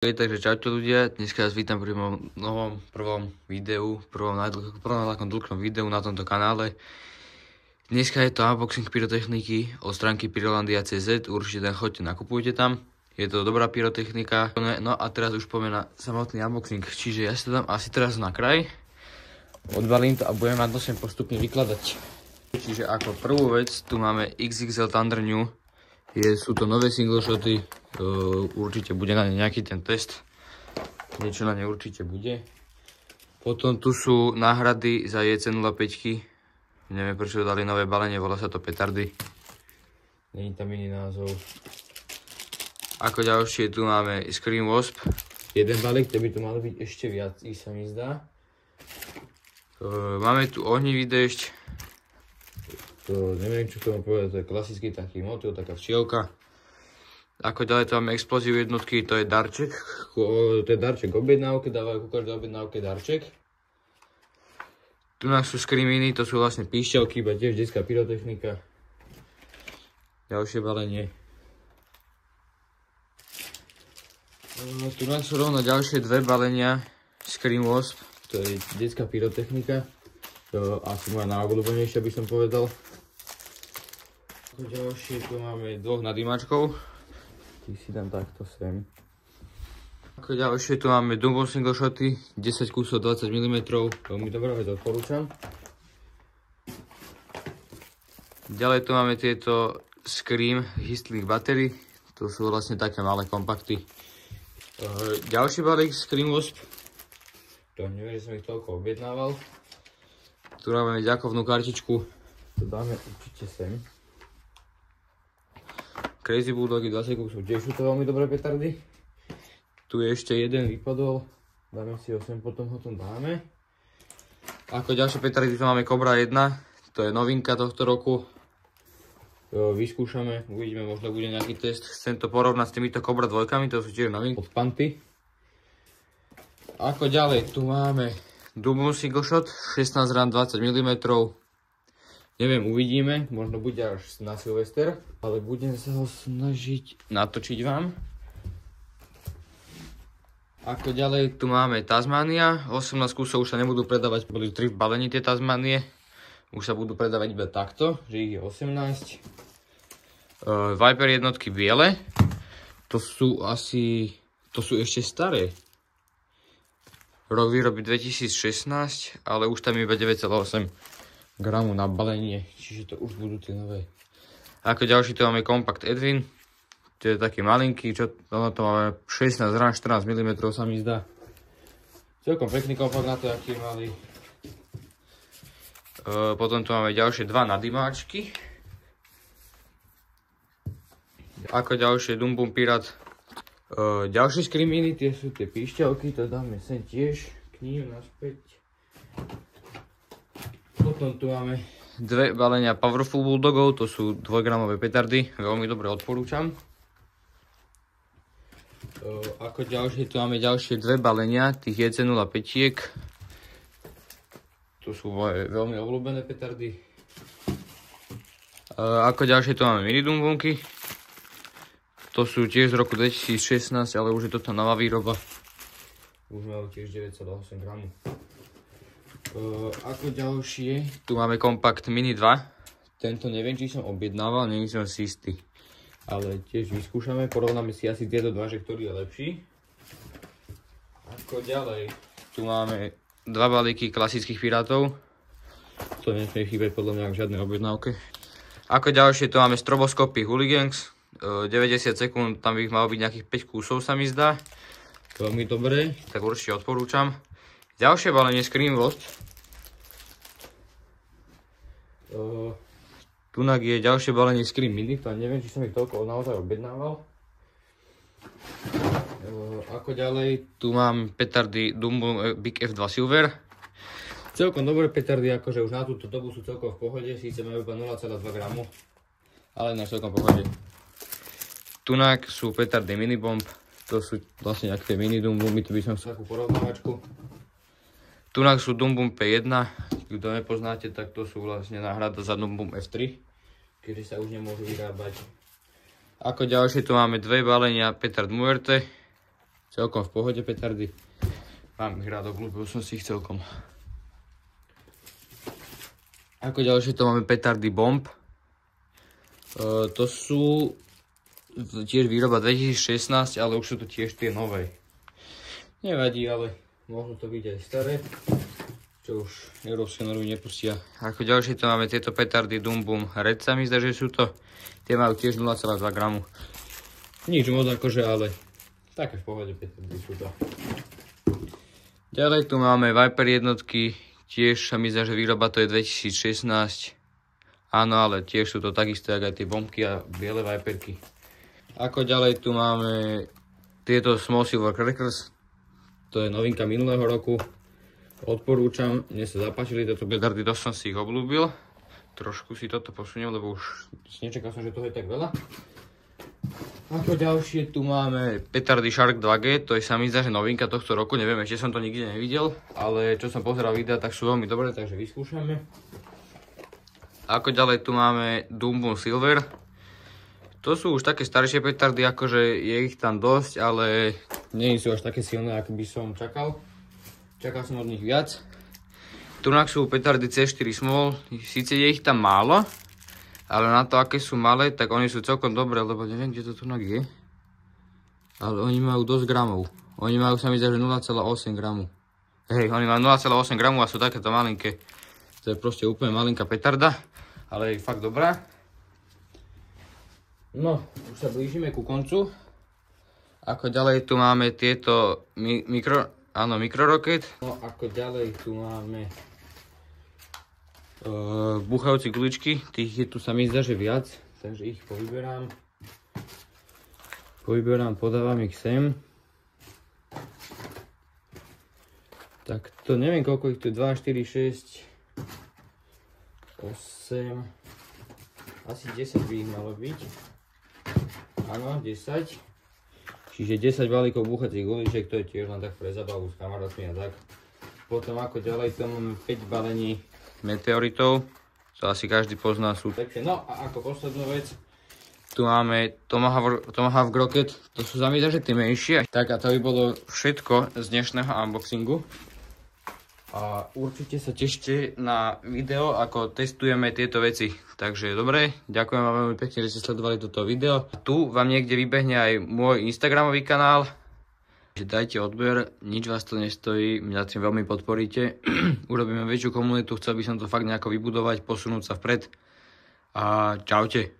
Takže čaute ľudia, dneska vás vítam pri mojom prvom videu, prvom dlhšom videu na tomto kanále. Dneska je to unboxing pyrotechniky od stránky Pyrolandia.cz, určite tam choďte, nakupujte tam. Je to dobrá pyrotechnika. No a teraz už poďme na samotný unboxing, čiže ja si to dám asi teraz na kraj. Odbalím to a budem vám to sem postupne vykladať. Čiže ako prvú vec tu máme XXL Thunder New. Sú to nové single shoty, určite bude na ne nejaký ten test, niečo na ne určite bude. Potom tu sú náhrady za JC05, neviem prečo dali nové balenie, volá sa to petardy, není tam iný názov. Ako ďalšie tu máme Scream Wasp, jeden balík, to by tu malo byť ešte viac, sa mi zdá. Máme tu ohnivý dešť. To neviem, čo to mám povedať, to je klasický taký motyl, taká včielka. Ako ďalej to máme explozív jednotky, to je darček. To je darček objednávke, dávajú ku každej objednávke darček. Tu nás sú skriminy, to sú vlastne píšťalky, iba tiež detská pyrotechnika. Ďalšie balenie. Tu nás sú rovno ďalšie dve balenia Scream Wasp, to je detská pyrotechnika. Asi moja najobľúbenejšia, by som povedal. Ďalšie tu máme dvoch nadýmačkov. Ty si dám takto sem. Ako ďalšie tu máme Dumbo single shoty, 10 kusov 20 mm, veľmi dobrá vec, odporúčam. Ďalej tu máme tieto Scream Histling Battery, to sú vlastne také malé kompakty. Ďalší balík Scream Wasp, to neviem, že som ich toľko objednával. Tu máme ďakovnú kartičku, to dáme určite sem. Crazy Bulldogy 20 kusov, tiež sú to veľmi dobré petardy. Tu je ešte jeden vypadol, dáme si ho sem, potom ho tam dáme. Ako ďalšie petardy tu máme Cobra 1, to je novinka tohto roku. Vyskúšame, uvidíme, možno bude nejaký test. Chcem to porovnať s týmito Cobra 2, to sú tiež novinky od Panty. Ako ďalej, tu máme Dumbo single shot, 16 rán 20 mm. Neviem, uvidíme, možno bude až na Silvester, ale budem sa ho snažiť natočiť vám. Ako ďalej, tu máme Tasmania, 18 kusov už sa nebudú predávať, boli 3 v balení tie Tasmanie. Už sa budú predávať iba takto, že ich je 18. Viper jednotky biele, to sú ešte staré. Rok výroby 2016, ale už tam iba 9,8 gramu na balenie, čiže to už budú tie nové. Ako ďalší to máme Compact Edwin, to je taký malinký, čo to máme 16 rán 14 mm sa mi zdá. Celkom pekný kompakt na to, aký je malý. Potom tu máme ďalšie dva nadýmáčky. Ako ďalšie Dumbum Pirat. Ďalšie skriminy, tie sú tie píšťalky, to dáme sem tiež k ním naspäť. Potom tu máme dve balenia Powerful Bulldogov, to sú 2-gramové petardy, veľmi dobre odporúčam. Ako ďalšie tu máme ďalšie dve balenia, tých JC05. To sú moje veľmi obľúbené petardy. Ako ďalšie tu máme mini Dumbunky. To sú tiež z roku 2016, ale už je toto nová výroba. Už majú tiež 9,8 gramu. Ako ďalšie, tu máme Compact Mini 2. Tento neviem, či som objednával, nie som si istý. Ale tiež vyskúšame, porovnáme si asi tieto dva, že ktorý je lepší. Ako ďalej, tu máme dva balíky klasických pirátov. To nesmie chýbať podľa mňa v žiadnej objednávke. Ako ďalšie, tu máme Stroboskopy Hooligans. 90 sekúnd, tam by ich malo byť nejakých 5 kusov sa mi zdá. Veľmi dobré, tak určite odporúčam. Ďalšie balenie Scream Wasp. Tunak je ďalšie balenie Scream Mini, tam neviem, či som ich toľko naozaj objednával. Ako ďalej, tu mám petardy Dumbo Big F2 Silver. Celkom dobré petardy, akože už na túto dobu sú celkom v pohode, síce majú iba 0,2 gramu, ale na celkom v pohode. Tunak sú petardy Mini Bomb, to sú vlastne nejaké mini Dumbumy, to by som sa takú porovnávačku. Tunak sú Dumbum P1, kto nepoznáte, tak to sú vlastne náhrada za Dumbum F3, keďže sa už nemôžu vyrábať. Ako ďalšie tu máme dve balenia Petard Muerte. celkom v pohode petardy. Mám ich rád, obľúbil som si ich celkom. Ako ďalšie to máme petardy Bomb. To sú tiež výroba 2016, ale už sú to tiež tie nové. Nevadí, ale možno to byť aj staré, čo už európske normy nepustia. Ako ďalšie to máme tieto petardy Dum Bum Red, sa mi zdá, že sú to. Tie majú tiež 0,2 gramu. Nič moc akože, ale také v pohode petardy sú to. Ďalej tu máme Viper jednotky, tiež sa mi zdá, že výroba to je 2016. Áno, ale tiež sú to takisto, jak aj tie bombky a biele Viperky. Ako ďalej tu máme tieto Small Silver Crackers. To je novinka minulého roku. Odporúčam, mne sa zapáčili tieto petardy, dosť som si ich obľúbil. Trošku si toto posuniem, lebo už nečakal som, že toho je tak veľa. Ako ďalšie tu máme petardy Shark 2G, to je sa mi zdá, že novinka tohto roku, neviem, ešte som to nikde nevidel, ale čo som pozeral videa, tak sú veľmi dobré, takže vyskúšame. Ako ďalej tu máme Dum Bum Silver. To sú už také staršie petardy, akože je ich tam dosť, ale nie sú až také silné, ako by som čakal. Čakal som od nich viac. Tunak sú petardy C4 Small, síce je ich tam málo, ale na to, aké sú malé, tak oni sú celkom dobré, lebo neviem, kde to tunak je. Ale oni majú dosť gramov. Oni majú, sa mi zdá, že 0,8 gramu. Hej, oni majú 0,8 gramu a sú takéto malinké. To je proste úplne malinká petarda, ale je fakt dobrá. No, už sa blížime ku koncu. Ako ďalej tu máme tieto Micro Rocket. No, ako ďalej tu máme buchajúci guličky, tých je tu sa mi zdá, že viac, takže ich povyberám, podávam ich sem. Tak to neviem, koľko ich tu je, 2, 4, 6, 8, asi 10 by ich malo byť. Áno, 10. Čiže 10 balíkov buchacích guličiek, to je tiež len tak pre zabavu s kamarátmi a tak. Potom ako ďalej to máme 5 balení meteoritov, to asi každý pozná, sú pekné. No a ako poslednú vec, tu máme Tomahawk Rocket, to sú zamýda, že tie menšie. Tak a to by bolo všetko z dnešného unboxingu. A určite sa tešte na video, ako testujeme tieto veci. Takže dobre, ďakujem vám veľmi pekne, že ste sledovali toto video. Tu vám niekde vybehne aj môj Instagramový kanál. Dajte odber, nič vás to nestojí, mňa tým veľmi podporíte. Urobíme väčšiu komunitu, chcel by som to fakt nejako vybudovať, posunúť sa vpred. A čaute.